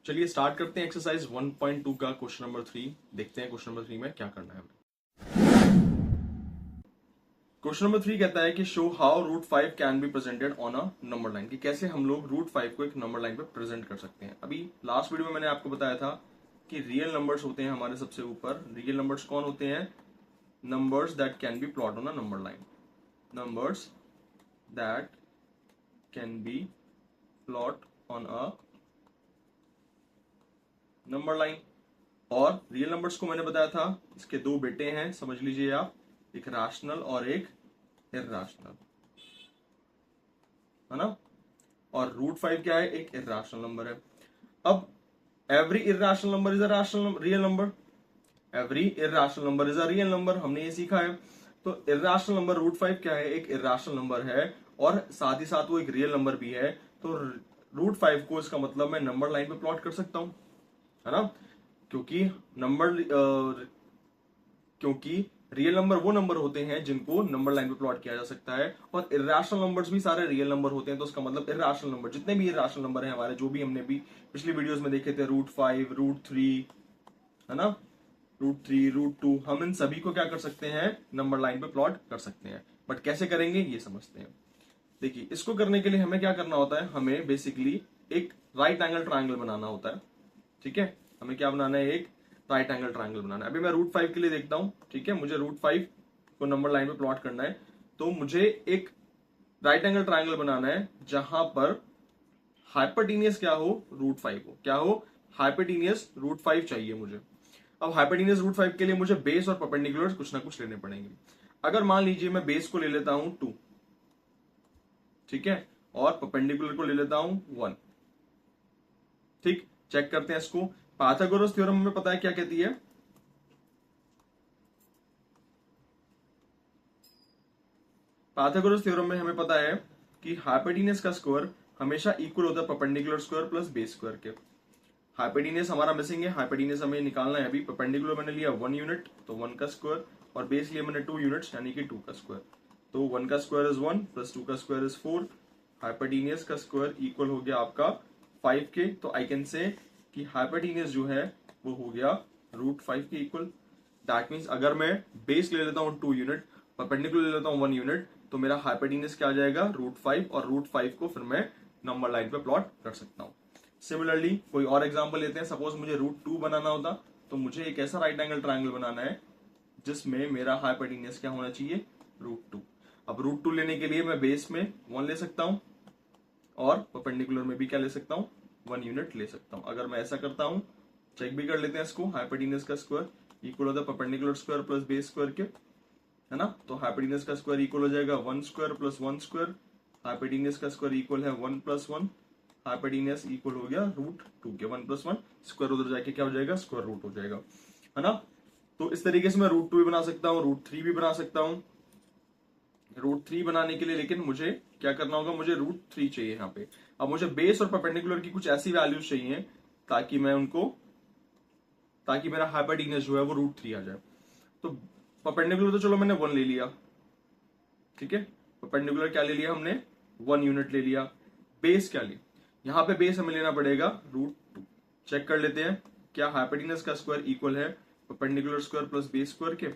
चलिए स्टार्ट करते हैं एक्सरसाइज 1.2 का क्वेश्चन नंबर 3। देखते हैं क्वेश्चन नंबर 3 में क्या करना है हमें। क्वेश्चन नंबर 3 कहता है कि show how root 5 can be presented on a number line, कि कैसे हम लोग रूट 5 को एक नंबर लाइन पे प्रेजेंट कर सकते हैं। अभी लास्ट वीडियो में मैंने आपको बताया था कि रियल नंबर्स होते हैं हमारे सबसे ऊपर। रियल नंबर्स कौन होते हैं? Numbers that can be plot on a number line. Numbers that can be plot on a number line. और रियल नंबर्स को मैंने बताया था इसके दो बेटे हैं, समझ लीजिए आप, एक रैशनल और एक इर्राशनल, है ना। और रूट 5 क्या है? एक इर्राशनल नंबर है। अब every irrational number is a rational real number, every irrational number is a real number, हमने ये सीखा है। तो इर्राशनल नंबर रूट 5 क्या है? एक इर्राशनल नंबर है और साथ ही साथ वो एक रियल नंबर भी है। तो रूट 5 को इसका मतलब मैं नंबर लाइन पे प्लॉट कर सकता हूं, है ना। क्योंकि नंबर क्योंकि रियल नंबर वो नंबर होते हैं जिनको नंबर लाइन पे प्लॉट किया जा सकता है, और इर्रेशनल नंबर्स भी सारे रियल नंबर होते हैं। तो उसका मतलब इर्रेशनल नंबर जितने भी इर्रेशनल नंबर है हमारे, जो भी हमने भी पिछली वीडियोस में देखे थे, रूट 5, रूट 3, है ना, रूट 3, रूट 2, हम इन सभी को क्या कर सकते हैं? नंबर लाइन पे प्लॉट कर सकते हैं। बट कैसे करेंगे ये समझते हैं। देखिए, इसको करने के लिए हमें क्या करना होता है? हमें बेसिकली एक राइट एंगल ट्राइंगल बनाना होता है। ठीक है, हमें क्या बनाना है? एक राइट एंगल ट्राइंगल बनाना है। अभी मैं रूट 5 के लिए देखता हूं। ठीक है, मुझे रूट 5 को नंबर लाइन पे प्लॉट करना है। तो मुझे एक राइट एंगल ट्राइंगल बनाना है जहां पर हाइपोटेनियस क्या हो? रूट 5 हो। क्या हो? हाइपोटेनियस रूट 5 चाहिए मुझे। अब हाइपोटेनियस रूट 5 के लिए मुझे बेस और परपेंडिकुलर कुछ ना कुछ लेने पड़ेंगे। अगर मान लीजिए मैं बेस को ले लेता हूं 2, ठीक है, और परपेंडिकुलर को ले लेता हूं 1। ठीक, चेक करते हैं इसको। पाइथागोरस थ्योरम हमें पता है क्या कहती है? पाइथागोरस थ्योरम में हमें पता है कि हाइपोटेनियस का स्क्वायर हमेशा इक्वल होता है perpendicular square plus base square के। हाइपोटेनियस हमारा मिसिंग है, हाइपोटेनियस हमें निकालना है। अभी परपेंडिकुलर मैंने लिया 1 यूनिट, तो 1 का स्क्वायर, और बेस लिया मैंने 2 यूनिट्स, यानी कि 2 का स्क्वायर। तो 1 का स्क्वायर इज 1 प्लस 2 का स्क्वायर इज 4। हाइपोटेनियस का स्क्वायर इक्वल हो गया आपका 5 के। तो आई कैन से कि हाइपोटेनियस जो है वो हो गया रूट 5 के इक्वल। दैट मीन्स अगर मैं बेस ले लेता हूँ 2 यूनिट, परपेंडिकुलर ले लेता हूँ 1 यूनिट, तो मेरा हाइपोटेनियस क्या आ जाएगा? रूट 5। और रूट 5 को फिर मैं नंबर लाइन पे प्लॉट कर सकता हूँ। सिमिलरली कोई और एग्जांपल लेते हैं। सपोज मुझे रूट 2 बनाना होता, तो मुझे एक ऐसा राइट एंगल ट्राइंगल बनाना है जिसमें मेरा हाइपोटेनियस क्या होना चाहिए? रूट 2। अब रूट 2 लेने के लिए मैं बेस में 1 ले सकता हूं और परपेंडिकुलर में भी क्या ले सकता हूं? 1 यूनिट ले सकता हूं। अगर मैं ऐसा करता हूं, चेक भी कर लेते हैं इसको। हाइपोटेनियस का स्क्वायर इक्वल होता है perpendicular square plus base square के, है ना। तो हाइपोटेनियस का स्क्वायर इक्वल हो जाएगा 1 स्क्वायर प्लस 1 स्क्वायर। हाइपोटेनियस का स्क्वायर इक्वल है 1 प्लस 1। हाइपोटेनियस इक्वल हो गया रूट 2 के। 1 प्लस 1 स्क्वायर उधर जाके क्या हो जाएगा? स्क्वायर रूट हो जाएगा, है ना। तो इस तरीके से मैं रूट 2 भी बना सकता हूँ, रूट 3 भी बना सकता हूँ। रूट 3 बनाने के लिए लेकिन मुझे क्या करना होगा? मुझे रूट 3 चाहिए यहाँ पे। अब मुझे बेस और परपेंडिकुलर की कुछ ऐसी वैल्यूज चाहिए ताकि मैं उनको ताकि मेरा हाइपोटेनियस जो है वो रूट 3 आ जाए। तो परपेंडिकुलर तो चलो मैंने 1 ले लिया, ठीक है। परपेंडिकुलर क्या ले लिया हमने? 1 यूनिट ले लिया। बेस क्या लिया? यहाँ पे बेस हमें लेना पड़ेगा रूट 2। चेक कर लेते हैं क्या हाइपोटेनियस का स्क्वायर इक्वल है perpendicular square plus base square के।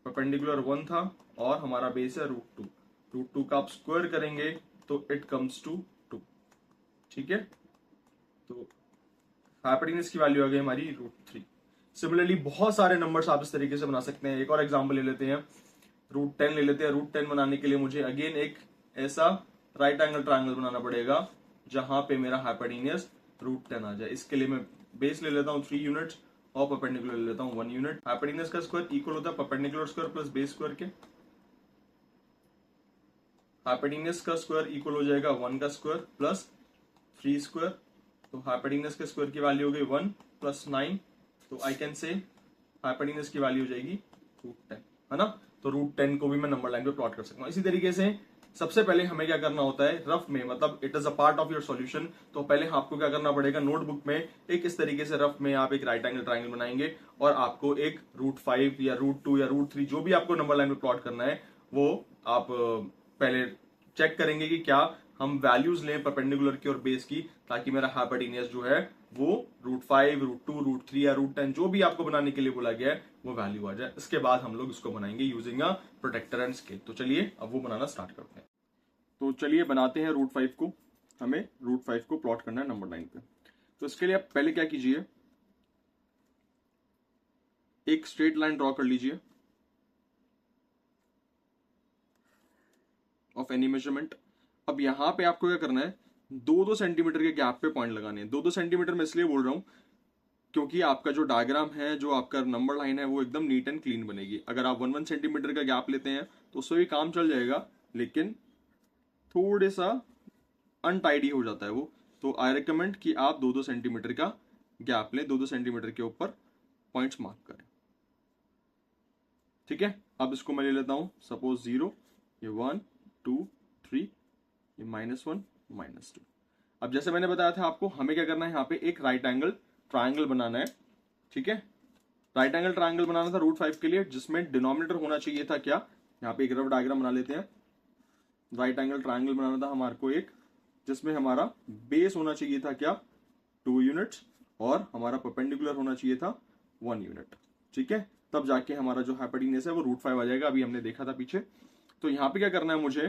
परपेंडिकुलर 1 था और हमारा बेस है रूट 2। रूट 2 का आप स्क्वायर करेंगे तो इट कम्स टू 2। ठीक है, तो हाइपोटेन्यूज की वैल्यू आ गई हमारी रूट 3। सिमिलरली बहुत सारे नंबर्स आप इस तरीके से बना सकते हैं। एक और एग्जांपल ले लेते हैं, रूट 10 ले लेते हैं। रूट 10 बनाने के लिए मुझे अगेन एक ऐसा राइट एंगल ट्राइंगल बनाना पड़ेगा जहां पे मेरा हाइपोटेन्यूज रूट 10 आ जाए। इसके लिए मैं बेस ले लेता हूँ 3 यूनिट्स और परपेंडिकुलर ले लेता हूँ 1 यूनिट। हाइपोटेन्यूज का स्क्वायर इक्वल होता है perpendicular square plus base square के। हाइपोटेन्यूज का स्क्वायर इक्वल हो जाएगा 1 का स्क्वायर प्लस 3 स्क्वायर। तो हाइपोटेन्यूज के स्क्वायर की वैल्यू हो गई 1 प्लस 9। तो आई कैन से हाइपोटेन्यूज की वैल्यू हो जाएगी रूट 10, है ना। तो रूट 10 को भी मैं नंबर लाइन पे प्लॉट कर सकता हूँ। इसी तरीके से सबसे पहले हमें क्या करना होता है रफ में, मतलब it is a part of your solution. तो पहले आपको क्या करना पड़ेगा? नोटबुक में एक इस तरीके से रफ में आप एक राइट एंगल ट्राइंगल बनाएंगे और आपको एक रूट 5 या रूट 2 या रूट 3 जो भी आपको नंबर लाइन पे प्लॉट करना है वो आप पहले चेक करेंगे कि क्या हम वैल्यूज लें परपेंडिकुलर की और बेस की, ताकि मेरा हाइपोटेन्यूज जो है वो √5, √2, √3 या √10 जो भी आपको बनाने के लिए बोला गया है वो वैल्यू आ जाए। इसके बाद हम लोग इसको बनाएंगे using a protractor and scale. तो चलिए अब वो बनाना स्टार्ट करते हैं। तो चलिए बनाते हैं √5 को। हमें √5 को प्लॉट करना है नंबर लाइन पे। तो इसके लिए आप पहले क्या कीजिए, एक स्ट्रेट लाइन ड्रॉ कर लीजिए ऑफ एनी मेजरमेंट। अब यहां पे आपको क्या करना है, 2-2 सेंटीमीटर के गैप पे पॉइंट लगाने हैं। 2-2 सेंटीमीटर में इसलिए बोल रहा हूं क्योंकि आपका जो डायग्राम है, जो आपका नंबर लाइन है, वो एकदम नीट एंड क्लीन बनेगी। अगर आप 1-1 सेंटीमीटर का गैप लेते हैं तो उससे भी काम चल जाएगा, लेकिन थोड़े सा अनटाइडी हो जाता है वो। तो आई रिकमेंड कि आप 2-2 सेंटीमीटर का गैप लें, 2-2 सेंटीमीटर के ऊपर पॉइंट्स मार्क करें। ठीक है, अब इसको मैं ले लेता हूं, सपोज 0, ये 1, 2, 3, ये -1, -2। अब जैसे मैंने बताया था आपको, हमें क्या करना है, यहाँ पे एक राइट एंगल ट्राइंगल बनाना है। ठीक है, राइट एंगल ट्राइंगल बनाना था √5 के लिए, जिसमें डिनोमिनेटर होना चाहिए था क्या, यहाँ पे एक रफ डायग्राम बना लेते हैं। राइट एंगल ट्राइंगल बनाना था हमारे को एक, जिसमें हमारा बेस होना चाहिए था क्या, 2 यूनिट्स, और हमारा परपेंडिकुलर होना चाहिए था 1 यूनिट। ठीक है, तब जाके हमारा जो हाइपोटेन्यूज है वो √5 आ जाएगा। अभी हमने देखा था पीछे। तो यहाँ पे क्या करना है मुझे,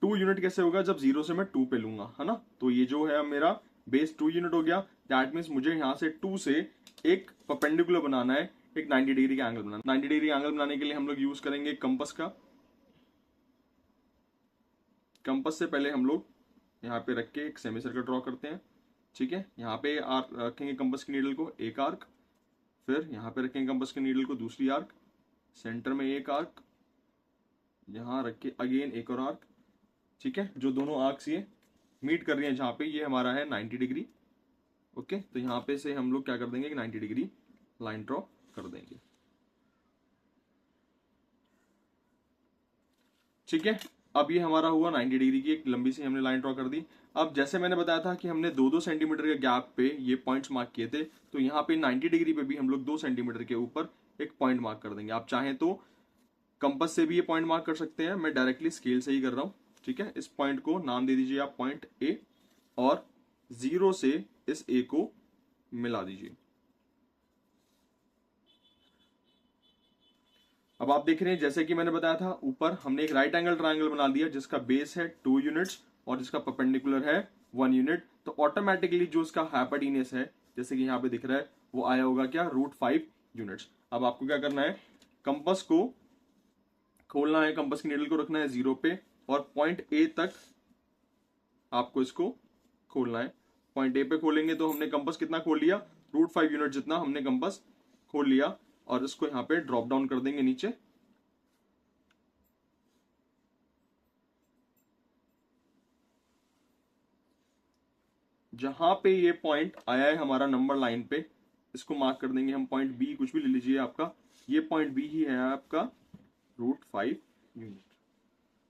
2 यूनिट कैसे होगा, जब 0 से मैं 2 पे लूंगा, है ना। तो ये जो है मेरा बेस 2 यूनिट हो गया। दैट मीन्स मुझे यहाँ से 2 से एक परपेंडिकुलर बनाना है, एक 90 डिग्री का एंगल बनाना। 90 डिग्री एंगल बनाने के लिए हम लोग यूज करेंगे कंपस का। कंपस से पहले हम लोग यहाँ पे रख के एक सेमी सर्कल ड्रॉ करते हैं। ठीक है, यहाँ पे रखेंगे कंपस की नीडल को एक आर्क, फिर यहाँ पे रखेंगे कंपस की नीडल को दूसरी आर्क, सेंटर में एक आर्क, यहाँ रख के अगेन एक और आर्क। ठीक है, जो दोनों आर्क्स ये मीट कर रही हैं जहाँ पे, ये हमारा है 90 डिग्री। ओके, तो यहाँ पे से हम लोग क्या कर देंगे कि 90 डिग्री लाइन ड्रॉ कर देंगे। ठीक है, अब ये हमारा हुआ 90 डिग्री की एक लंबी सी हमने लाइन ड्रॉ कर दी। अब जैसे मैंने बताया था कि हमने 2-2 सेंटीमीटर के गैप पे ये पॉइंट्स मार्क किए थे, तो यहाँ पे 90 डिग्री पे भी हम लोग 2 सेंटीमीटर के ऊपर एक पॉइंट मार्क कर देंगे। आप चाहें तो कंपस से भी ये पॉइंट मार्क कर सकते हैं, मैं डायरेक्टली स्केल से ही कर रहा हूँ। ठीक है, इस पॉइंट को नाम दे दीजिए आप पॉइंट ए, और 0 से इस ए को मिला दीजिए। अब आप देख रहे हैं, जैसे कि मैंने बताया था, ऊपर हमने एक राइट एंगल ट्रायंगल बना दिया जिसका बेस है 2 यूनिट्स और जिसका परपेंडिकुलर है 1 यूनिट। तो ऑटोमेटिकली जो इसका हाइपोटेन्यूज है, जैसे कि यहाँ पे दिख रहा है, वो आया होगा क्या, √5 यूनिट्स। अब आपको क्या करना है, कंपस को खोलना है, कंपस की नीडल को रखना है 0 पे, और पॉइंट ए तक आपको इसको खोलना है। पॉइंट ए पे खोलेंगे तो हमने कंपस कितना खोल लिया, √5 यूनिट जितना हमने कंपस खोल लिया, और इसको यहाँ पे ड्रॉप डाउन कर देंगे नीचे। जहां पे ये पॉइंट आया है हमारा नंबर लाइन पे, इसको मार्क कर देंगे हम पॉइंट बी, कुछ भी ले लीजिए आपका, ये पॉइंट बी ही है आपका √5 यूनिट।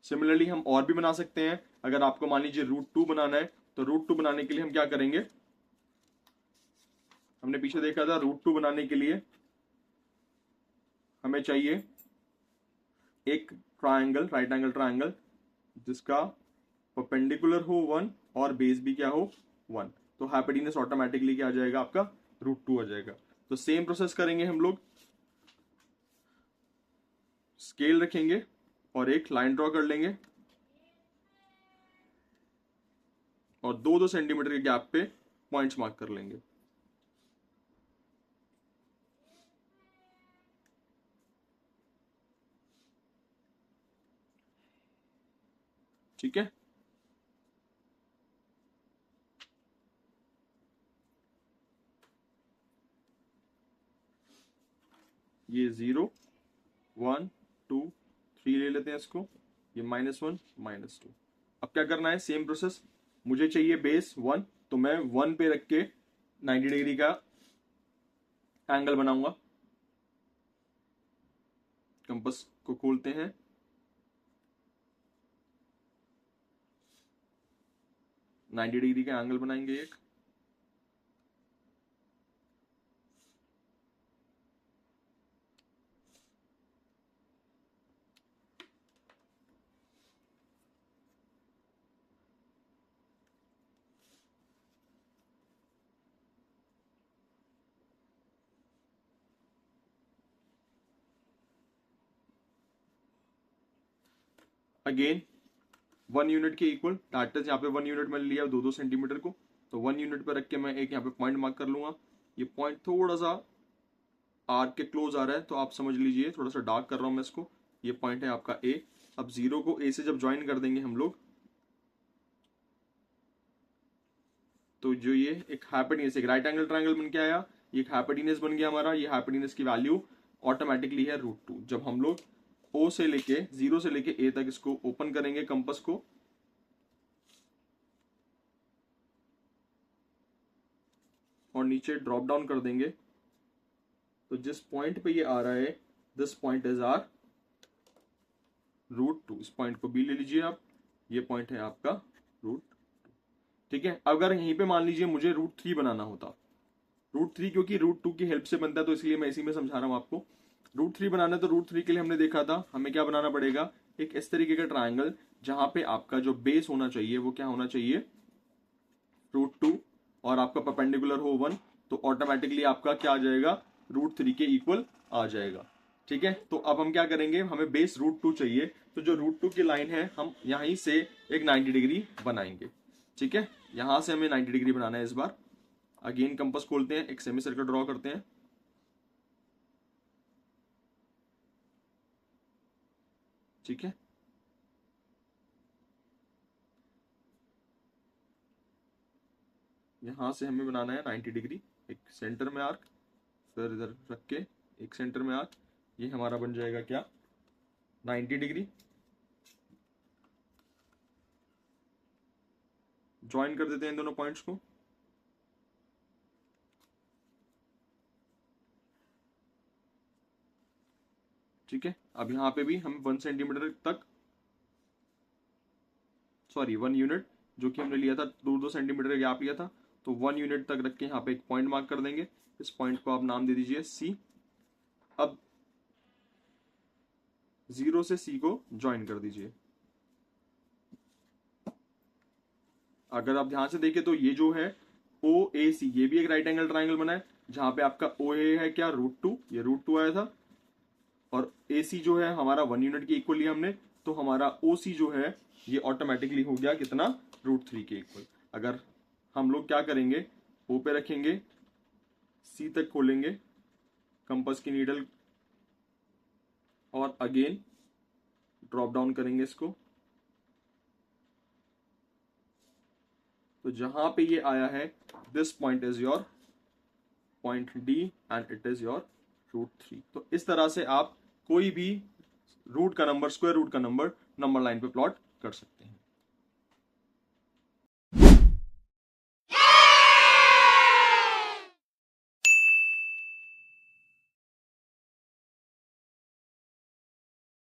सिमिलरली हम और भी बना सकते हैं। अगर आपको मान लीजिए √2 बनाना है, तो √2 बनाने के लिए हम क्या करेंगे, हमने पीछे देखा था √2 बनाने के लिए हमें चाहिए एक ट्रायंगल, राइट एंगल ट्रायंगल, जिसका परपेंडिकुलर हो 1 और बेस भी क्या हो 1। तो हाइपोटेन्यूज ऑटोमेटिकली क्या आ जाएगा आपका, √2 आ जाएगा। तो सेम प्रोसेस करेंगे हम लोग, स्केल रखेंगे और एक लाइन ड्रॉ कर लेंगे, और 2-2 सेंटीमीटर के गैप पे पॉइंट्स मार्क कर लेंगे। ठीक है, ये 0, 1, 2, 3 ले लेते हैं इसको, ये -1, -2। अब क्या करना है, सेम प्रोसेस, मुझे चाहिए बेस 1, तो मैं 1 पे रख के 90 डिग्री का एंगल बनाऊंगा। कंपस को खोलते हैं, नाइन्टी डिग्री का एंगल बनाएंगे एक, अगेन 1 यूनिट के इक्वल, दैट इज यहाँ पे 1 यूनिट मैंने लिया 2-2 सेंटीमीटर को, तो 1 यूनिट पर रख के मैं एक यहाँ पे पॉइंट मार्क कर लूंगा। ये पॉइंट थोड़ा सा आर्क के क्लोज आ रहा है तो आप समझ लीजिए, थोड़ा सा डार्क कर रहा हूं मैं इसको। ये पॉइंट है आपका ए। अब 0 को ए से जब ज्वाइन कर देंगे हम लोग, तो जो ये एक हाइपोटेन्यूज, एक राइट एंगल ट्रायंगल बन के आया, ये एक हाइपोटेन्यूज बन गया हमारा। ये हाइपोटेन्यूज की वैल्यू ऑटोमेटिकली है √2। जब हम लोग ओ से लेके 0 से लेके ए तक इसको ओपन करेंगे कंपास को, और नीचे ड्रॉप डाउन कर देंगे, तो जिस पॉइंट पे ये आ रहा है, दिस पॉइंट इज आर √2। इस पॉइंट को भी ले लीजिए आप, ये पॉइंट है आपका √2। ठीक है। अगर यहीं पे मान लीजिए मुझे √3 बनाना होता, √3 क्योंकि √2 की हेल्प से बनता है तो इसलिए मैं इसी में समझा रहा हूं आपको। √3 बनाना है तो √3 के लिए हमने देखा था हमें क्या बनाना पड़ेगा, एक इस तरीके का ट्रायंगल जहां पे आपका जो बेस होना चाहिए वो क्या होना चाहिए, √2, और आपका परपेंडिकुलर हो 1, तो ऑटोमेटिकली आपका क्या आ जाएगा, √3 के इक्वल आ जाएगा। ठीक है। तो अब हम क्या करेंगे, हमें बेस √2 चाहिए, तो जो √2 की लाइन है हम यहीं से एक 90 डिग्री बनाएंगे। ठीक है। यहां से हमें 90 डिग्री बनाना है इस बार। अगेन कंपास खोलते हैं, एक सेमी सर्कल ड्रॉ करते हैं। ठीक है। यहां से हमें बनाना है 90 डिग्री, एक सेंटर में आर्क, फिर इधर रख के एक सेंटर में आर्क, ये हमारा बन जाएगा क्या, 90 डिग्री। ज्वाइन कर देते हैं इन दोनों पॉइंट्स को। ठीक है। अब यहां पे भी हम 1 सेंटीमीटर तक, सॉरी 1 यूनिट, जो कि हमने लिया था 2-2 सेंटीमीटर गैप लिया था, तो 1 यूनिट तक रख के यहाँ पे एक पॉइंट मार्क कर देंगे। इस पॉइंट को आप नाम दे दीजिए सी। अब 0 से सी को ज्वाइन कर दीजिए। अगर आप ध्यान से देखें तो ये जो है ओ ए सी, ये भी एक राइट एंगल ट्राइंगल बना है, जहां पे आपका ओ ए है क्या, √2, ये √2 आया था, और ए सी जो है हमारा 1 यूनिट के इक्वल लिया हमने, तो हमारा ओ सी जो है ये ऑटोमेटिकली हो गया कितना, √3 के इक्वल। अगर हम लोग क्या करेंगे, ओ पे रखेंगे, सी तक खोलेंगे कंपास की नीडल, और अगेन ड्रॉप डाउन करेंगे इसको, तो जहां पे ये आया है, this point is your point D and it is your √3। तो इस तरह से आप कोई भी रूट का नंबर, स्क्वायर रूट का नंबर नंबर लाइन पे प्लॉट कर सकते हैं।